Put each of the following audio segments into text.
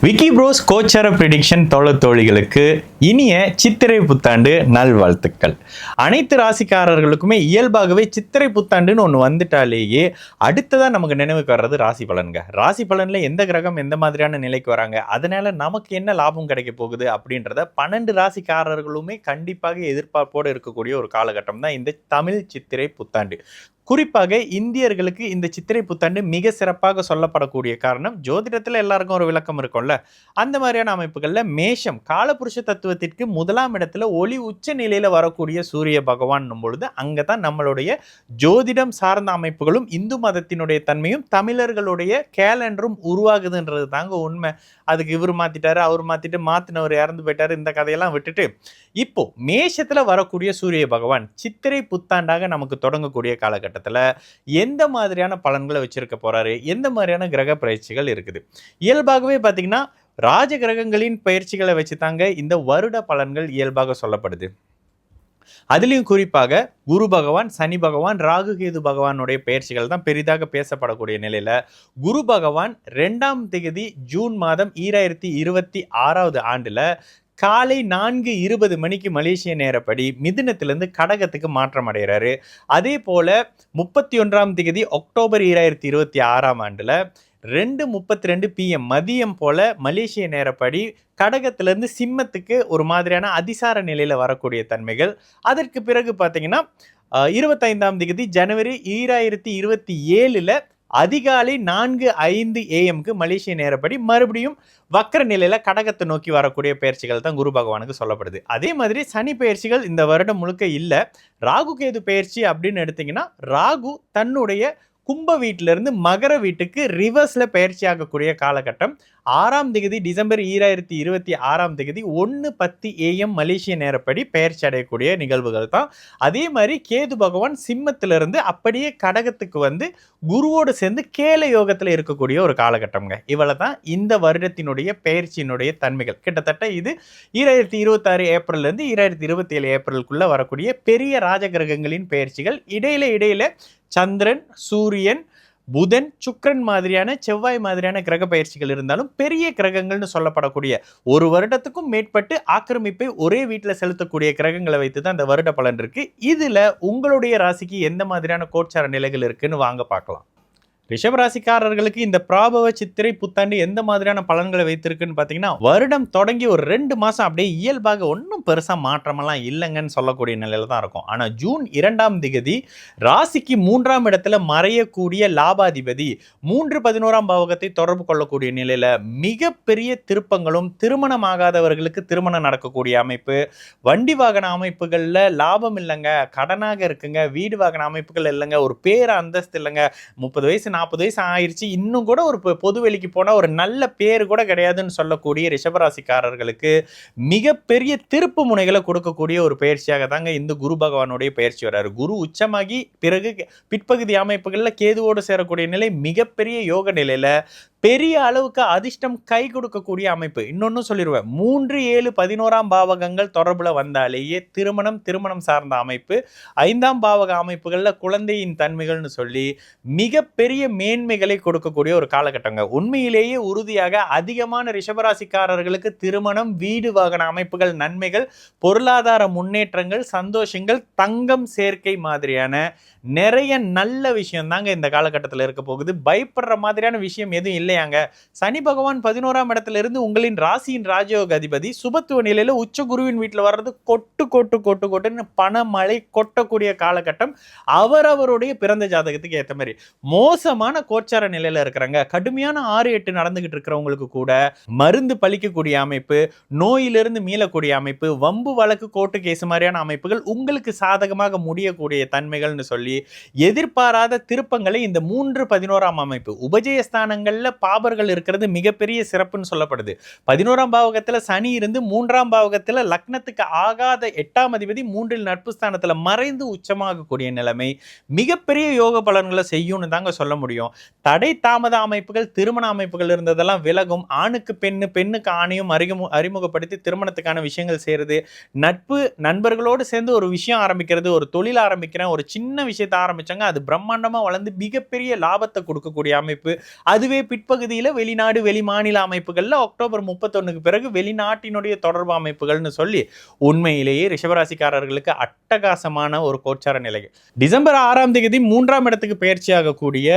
Vicky pros கோச்சார prediction தோழிகளுக்கு இனிய சித்திரை புத்தாண்டு நல்வாழ்த்துக்கள். அனைத்து ராசிக்காரர்களுக்குமே இயல்பாகவே சித்திரை புத்தாண்டுன்னு ஒன்று வந்துட்டாலேயே அடுத்ததான் நமக்கு நினைவுக்கு வர்றது ராசி பலன்க. ராசி பலன்ல எந்த கிரகம் எந்த மாதிரியான நிலைக்கு வராங்க, அதனால நமக்கு என்ன லாபம் கிடைக்க போகுது அப்படின்றத 12 ராசிக்காரர்களுமே கண்டிப்பாக எதிர்பார்ப்போடு இருக்கக்கூடிய ஒரு காலகட்டம் தான் இந்த தமிழ் சித்திரை புத்தாண்டு. குறிப்பாக இந்தியர்களுக்கு இந்த சித்திரை புத்தாண்டு மிக சிறப்பாக சொல்லப்படக்கூடிய காரணம், ஜோதிடத்தில் எல்லாருக்கும் ஒரு விளக்கம் இருக்கும்ல, அந்த மாதிரியான அமைப்புகளில் மேஷம் காலபுருஷ தத்துவத்திற்கு முதலாம் இடத்துல ஒளி உச்ச நிலையில் வரக்கூடிய சூரிய பகவான் பொழுது அங்கே தான் நம்மளுடைய ஜோதிடம் சார்ந்த அமைப்புகளும் இந்து மதத்தினுடைய தன்மையும் தமிழர்களுடைய கேலண்டரும் உருவாகுதுன்றது தாங்க உண்மை. அதுக்கு இவர் மாற்றிட்டாரு, அவர் மாற்றிட்டு மாற்றினவர் இறந்து போயிட்டாரு, இந்த கதையெல்லாம் விட்டுட்டு இப்போ மேஷத்தில் வரக்கூடிய சூரிய பகவான் சித்திரை புத்தாண்டாக நமக்கு தொடங்கக்கூடிய காலகட்டம் எந்த மாதிரியான பலன்களை வச்சிருக்க போறாரு, எந்த மாதிரியான கிரக பயிற்சிகள் இருக்குது. இயல்பாகவே பார்த்தீங்கன்னா ராஜ கிரகங்களின் பயிற்சிகளை வச்சு தாங்க இந்த வருட பலன்கள் இயல்பாக சொல்லப்படுது. அதுலேயும் குறிப்பாக குரு பகவான், சனி பகவான், ராகு கேது பகவானுடைய பயிற்சிகள் தான் பெரிதாக பேசப்படக்கூடிய நிலையில குரு பகவான் 2ஆம் தேதி ஜூன் மாதம் 2026 ஆண்டுல காலை 4:20 மணிக்கு மலேசிய நேரப்படி மிதுனத்திலிருந்து கடகத்துக்கு மாற்றம் அடைகிறாரு. அதே போல 31ஆம் தேதி அக்டோபர் 2026 ஆண்டுல 2:32 PM மதியம் போல மலேசிய நேரப்படி கடகத்திலிருந்து சிம்மத்துக்கு ஒரு மாதிரியான அதிசார நிலையில வரக்கூடிய தன்மைகள். அதற்கு பிறகு பார்த்தீங்கன்னா 25ஆம் தேதி ஜனவரி 2027 அதிகாலை 4:05 AM மலேசிய நேரப்படி மறுபடியும் வக்கர நிலையில கடகத்தை நோக்கி வரக்கூடிய பயிற்சிகள் தான் குரு பகவானுக்கு சொல்லப்படுது. அதே மாதிரி சனி பயிற்சிகள் இந்த வருடம் முழுக்க இல்லை. ராகு கேது பயிற்சி அப்படின்னு எடுத்தீங்கன்னா ராகு தன்னுடைய கும்ப வீட்டிலிருந்து மகர வீட்டுக்கு ரிவர்ஸ்ல பயிற்சி ஆகக்கூடிய காலகட்டம் 6ஆம் தேதி டிசம்பர் 2026 தேதி 1:10 AM மலேசிய நேரப்படி பயிற்சி அடையக்கூடிய நிகழ்வுகள் தான். அதே மாதிரி கேது பகவான் சிம்மத்திலிருந்து அப்படியே கடகத்துக்கு வந்து குருவோடு சேர்ந்து கேல யோகத்தில் இருக்கக்கூடிய ஒரு காலகட்டம்ங்க. இவ்வளவு தான் இந்த வருடத்தினுடைய பயிற்சியினுடைய தன்மைகள். கிட்டத்தட்ட இது 2026 ஏப்ரல்லேருந்து 2027 ஏப்ரலுக்குள்ள வரக்கூடிய பெரிய ராஜகிரகங்களின் பயிற்சிகள். இடையில சந்திரன், சூரியன், புதன், சுக்கிரன் மாதிரியான, செவ்வாய் மாதிரியான கிரக பயிற்சிகள் இருந்தாலும் பெரிய கிரகங்கள்னு சொல்லப்படக்கூடிய ஒரு வருடத்துக்கும் மேற்பட்டு ஆக்கிரமிப்பை ஒரே வீட்டில் செலுத்தக்கூடிய கிரகங்களை வைத்து தான் இந்த வருட பலன் இருக்கு. இதுல உங்களுடைய ராசிக்கு எந்த மாதிரியான கோச்சார நிலைகள் இருக்குன்னு வாங்க பார்க்கலாம். ரிஷபராசிக்காரர்களுக்கு இந்த பிராபவ சித்திரை புத்தாண்டு எந்த மாதிரியான பலன்களை வைத்திருக்குன்னு பார்த்தீங்கன்னா, வருடம் தொடங்கி ஒரு 2 மாதம் அப்படியே இயல்பாக ஒன்றும் பெருசாக மாற்றமெல்லாம் இல்லைங்கன்னு சொல்லக்கூடிய நிலையில தான் இருக்கும். ஆனால் ஜூன் 2ஆம் தேதி ராசிக்கு 3ஆம் இடத்துல மறையக்கூடிய லாபாதிபதி 3-11ஆம் பாவகத்தை தொடர்பு கொள்ளக்கூடிய நிலையில மிகப்பெரிய திருப்பங்களும், திருமணமாகாதவர்களுக்கு திருமணம் நடக்கக்கூடிய அமைப்பு, வண்டி வாகன அமைப்புகளில் லாபம் இல்லைங்க, கடனாக இருக்குங்க, வீடு வாகன அமைப்புகள் இல்லைங்க, ஒரு பேர அந்தஸ்து இல்லைங்க, 30 வயசு 40 வயசு ஆயிடுச்சு, இன்னும் கூட ஒரு பொது வெளிக்கு போனால் ஒரு நல்ல பேர் கூட கிடையாதுன்னு சொல்லக்கூடிய ரிஷபராசிக்காரர்களுக்கு மிகப்பெரிய திருப்பு முனைகளை கொடுக்கக்கூடிய ஒரு பயிற்சியாக தாங்க இந்த குரு பகவானுடைய பயிற்சி வர்றாரு. குரு உச்சமாகி பிறகு பிற்பகுதி அமைப்புகளில் கேதுவோடு சேரக்கூடிய நிலை மிகப்பெரிய யோக நிலையில பெரிய அளவுக்கு அதிர்ஷ்டம் கை கொடுக்கக்கூடிய அமைப்பு. இன்னொன்னு சொல்லிடுவேன், 3, 7, 11ஆம் பாவகங்கள் தொடர்புல வந்தாலேயே திருமணம் சார்ந்த அமைப்பு, 5ஆம் பாவக அமைப்புகள்ல குழந்தையின் தன்மைகள்னு சொல்லி மிகப்பெரிய மேன்மைகளை கொடுக்கக்கூடிய ஒரு காலகட்டங்க. உண்மையிலேயே உறுதியாக அதிகமான ரிஷபராசிக்காரர்களுக்கு திருமணம், வீடு வாகன அமைப்புகள், நன்மைகள், பொருளாதார முன்னேற்றங்கள், சந்தோஷங்கள், தங்கம் சேர்க்கை மாதிரியான நிறைய நல்ல விஷயம் தாங்க இந்த காலகட்டத்தில் இருக்க போகுது. பயப்படுற மாதிரியான விஷயம் எதுவும் இல்லையாங்க. சனி பகவான் 11ஆம் இடத்துல இருந்து உங்களின் ராசியின் ராஜயோக அதிபதி சுபத்துவ நிலையில உச்ச குருவின் வீட்டில் வர்றது கொட்டுன்னு பணமழை கொட்டக்கூடிய காலகட்டம். அவரவருடைய பிறந்த ஜாதகத்துக்கு ஏற்ற மாதிரி மோசமான கோச்சார நிலையில இருக்கிறாங்க, கடுமையான 6-8 நடந்துகிட்டு இருக்கிறவங்களுக்கு கூட மருந்து பழிக்கக்கூடிய அமைப்பு, நோயிலிருந்து மீளக்கூடிய அமைப்பு, வம்பு வழக்கு கோர்ட்டு கேஸ் மாதிரியான அமைப்புகள் உங்களுக்கு சாதகமாக முடியக்கூடிய தன்மைகள்னு சொல்லி எதிர்பாராத திருப்பங்களை இந்த 3-11ஆம் அமைப்பு உபஜயஸ்தானங்கள்ல பாபர்கள் இருக்கிறது மிகப்பெரிய சிறப்புன்னு சொல்லப்படுது. 11ஆம் பாவகத்துல சனி இருந்து 3ஆம் பாவகத்துல லக்னத்துக்கு ஆகாத 8ஆம் அதிபதி 3இல் நட்பு ஸ்தானத்துல மறைந்து உச்சமாகக்கூடிய நிலைமை மிகப்பெரிய யோக பலன்களை செய்யும்னு தாங்க சொல்ல முடியும். தடை தாமத அமைப்புகள், திருமண அமைப்புகள் இருந்ததெல்லாம் விலகும். ஆணுக்கு பெண்ணு, பெண்ணுக்கு ஆணையும் அறிமுகப்படுத்தி திருமணத்துக்கான விஷயங்கள் செய்யறது, நட்பு நண்பர்களோடு சேர்ந்து ஒரு விஷயம் ஆரம்பிக்கிறது, ஒரு தொழில் ஆரம்பிக்கிறேன், ஒரு சின்ன விஷயத்தை ஆரம்பிச்சாங்க, அது பிரம்மாண்டமா வளர்ந்து மிகப்பெரிய லாபத்தை கொடுக்கக்கூடிய அமைப்பு. அதுவே பிற்பகுதி பிற்பகுதியில வெளிநாடு வெளிமாநில அமைப்புகள்ல அக்டோபர் 31க்கு பிறகு வெளிநாட்டினுடைய தொடர்பு அமைப்புகள்னு சொல்லி உண்மையிலேயே ரிஷபராசிக்காரர்களுக்கு அட்டகாசமான ஒரு கோச்சார நிலை. டிசம்பர் 6ஆம் தேதி 3ஆம் இடத்துக்கு பயிற்சியாகக்கூடிய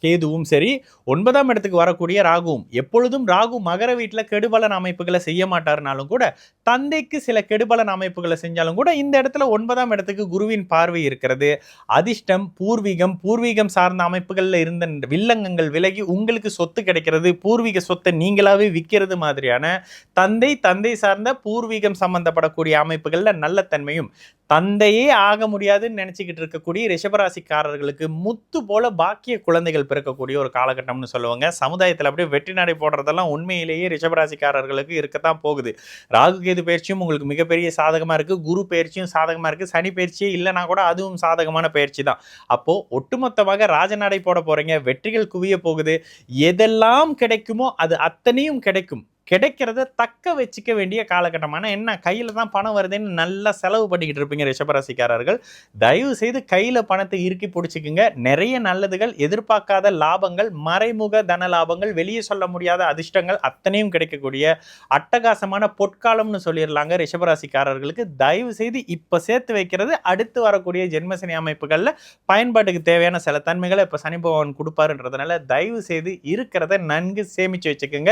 கேதுவும் சரி, 9ஆம் இடத்துக்கு வரக்கூடிய ராகுவும், எப்பொழுதும் ராகு மகர வீட்டில் கெடுபலன் அமைப்புகளை செய்ய மாட்டாருனாலும் கூட தந்தைக்கு சில கெடுபலன் அமைப்புகளை செஞ்சாலும் கூட இந்த இடத்துல 9ஆம் இடத்துக்கு குருவின் பார்வை இருக்கிறது. அதிர்ஷ்டம், பூர்வீகம் சார்ந்த அமைப்புகள்ல இருந்த வில்லங்கங்கள் விலகி உங்களுக்கு சொத்து கிடைக்கிறது, பூர்வீக சொத்தை நீங்களாவே விற்கிறது மாதிரியான தந்தை சார்ந்த பூர்வீகம் சம்பந்தப்படக்கூடிய அமைப்புகள்ல நல்ல தன்மையும், தந்தையே ஆக முடியாதுன்னு நினைச்சுக்கிட்டு இருக்கக்கூடிய ரிஷபராசிக்காரர்களுக்கு முத்து போல பாக்கிய குழந்தைகள் பிறக்கக்கூடிய ஒரு காலகட்டம்னு சொல்லுவாங்க. சமுதாயத்தில் அப்படியே வெற்றி நடை போடுறதெல்லாம் உண்மையிலேயே ரிஷபராசிக்காரர்களுக்கு இருக்கத்தான் போகுது. ராகு கேது பயிற்சியும் உங்களுக்கு மிகப்பெரிய சாதகமா இருக்கு, குரு பயிற்சியும் சாதகமா இருக்கு, சனி பயிற்சியே இல்லைனா கூட அதுவும் சாதகமான பயிற்சி தான். அப்போ ஒட்டுமொத்தமாக ராஜநடை போட போறீங்க, வெற்றிகள் குவிய போகுது. எதெல்லாம் கிடைக்குமோ அது அத்தனையும் கிடைக்கும். கிடைக்கிறத தக்க வச்சுக்க வேண்டிய காலகட்டமான என்ன கையில் தான் பணம் வருதுன்னு நல்லா செலவு பண்ணிக்கிட்டு இருப்பீங்க ரிஷபராசிக்காரர்கள். தயவு செய்து கையில் பணத்தை இறுக்கி பிடிச்சிக்குங்க. நிறைய நல்லதுகள், எதிர்பார்க்காத லாபங்கள், மறைமுக தன லாபங்கள், வெளியே சொல்ல முடியாத அதிர்ஷ்டங்கள் அத்தனையும் கிடைக்கக்கூடிய அட்டகாசமான பொற்காலம்னு சொல்லிடலாங்க ரிஷபராசிக்காரர்களுக்கு. தயவு செய்து இப்போ சேர்த்து வைக்கிறது அடுத்து வரக்கூடிய ஜென்மசனி அமைப்புகளில் பயன்பாட்டுக்கு தேவையான சில தன்மைகளை இப்போ சனி பகவான் கொடுப்பாருன்றதுனால தயவு செய்து இருக்கிறத நன்கு சேமித்து வச்சுக்கோங்க.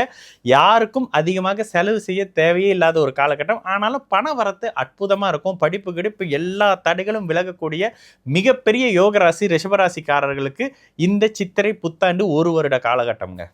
யாருக்கும் அதிகமாக செலவு செய்ய தேவையே இல்லாத ஒரு காலகட்டம். ஆனாலும் பண வரத்து அற்புதமா இருக்கும். படிப்பு கிடிப்பு எல்லா தடைகளும் விலகக்கூடிய மிகப்பெரிய யோகராசி ரிஷபராசிக்காரர்களுக்கு இந்த சித்திரை புத்தாண்டு ஒரு வருட காலகட்டம்ங்க.